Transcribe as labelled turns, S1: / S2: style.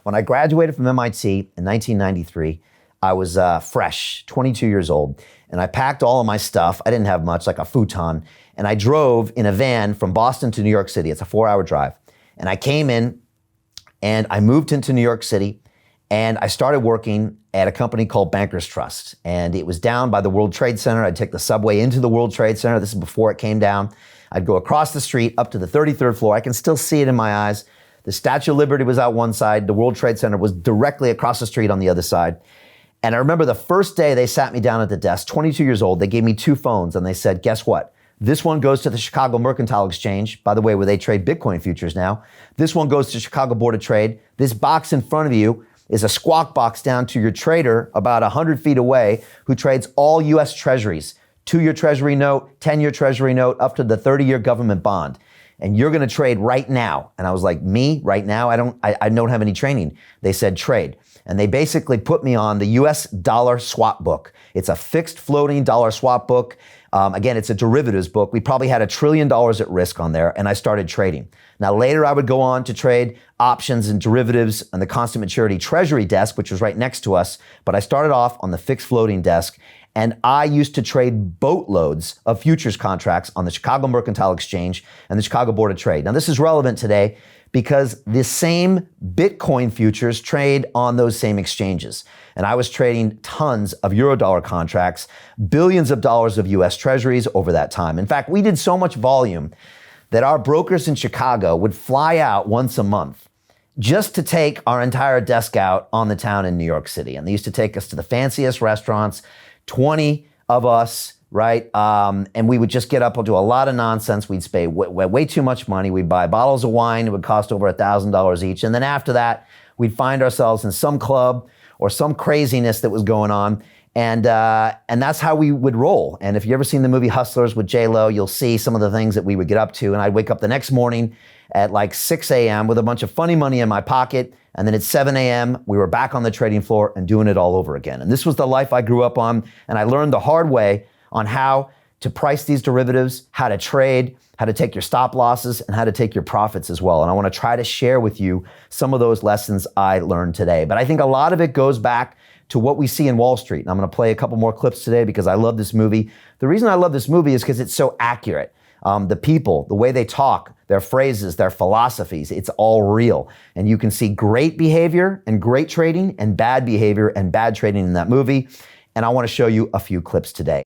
S1: When I graduated from MIT in 1993, I was fresh, 22 years old, and I packed all of my stuff. I didn't have much, like a futon, and I drove in a van from Boston to New York City. It's a 4-hour drive. And I came in and I moved into New York City, and I started working at a company called Bankers Trust. And it was down by the World Trade Center. I'd take the subway into the World Trade Center. This is before it came down. I'd go across the street up to the 33rd floor. I can still see it in my eyes. The Statue of Liberty was out one side. The World Trade Center was directly across the street on the other side. And I remember the first day they sat me down at the desk, 22 years old, they gave me 2 phones and they said, guess what? This one goes to the Chicago Mercantile Exchange, by the way, where they trade Bitcoin futures now. This one goes to Chicago Board of Trade. This box in front of you is a squawk box down to your trader about 100 feet away who trades all U.S. Treasuries, 2-year Treasury note, 10-year Treasury note, up to the 30-year government bond. And you're going to trade right now. And I was like, me, right now? I don't have any training. They said trade. And they basically put me on the US dollar swap book. It's a fixed floating dollar swap book. Again, it's a derivatives book. We probably had $1 trillion at risk on there, and I started trading. Now, later I would go on to trade options and derivatives on the constant maturity treasury desk, which was right next to us. But I started off on the fixed floating desk, and I used to trade boatloads of futures contracts on the Chicago Mercantile Exchange and the Chicago Board of Trade. Now, this is relevant today because the same Bitcoin futures trade on those same exchanges. And I was trading tons of Eurodollar contracts, billions of dollars of US Treasuries over that time. In fact, we did so much volume that our brokers in Chicago would fly out once a month just to take our entire desk out on the town in New York City. And they used to take us to the fanciest restaurants, 20 of us, right? And we would just get up and do a lot of nonsense. We'd pay way too much money. We'd buy bottles of wine. It would cost over $1,000 each. And then after that, we'd find ourselves in some club or some craziness that was going on. And that's how we would roll. And if you ever seen the movie Hustlers with J-Lo, you'll see some of the things that we would get up to. And I'd wake up the next morning at like 6 a.m. with a bunch of funny money in my pocket. And then at 7 a.m., we were back on the trading floor and doing it all over again. And this was the life I grew up on. And I learned the hard way on how to price these derivatives, how to trade, how to take your stop losses, and how to take your profits as well. And I want to try to share with you some of those lessons I learned today. But I think a lot of it goes back to what we see in Wall Street. And I'm going to play a couple more clips today because I love this movie. The reason I love this movie is because it's so accurate. The people, the way they talk, their phrases, their philosophies, it's all real. And you can see great behavior and great trading and bad behavior and bad trading in that movie. And I want to show you a few clips today.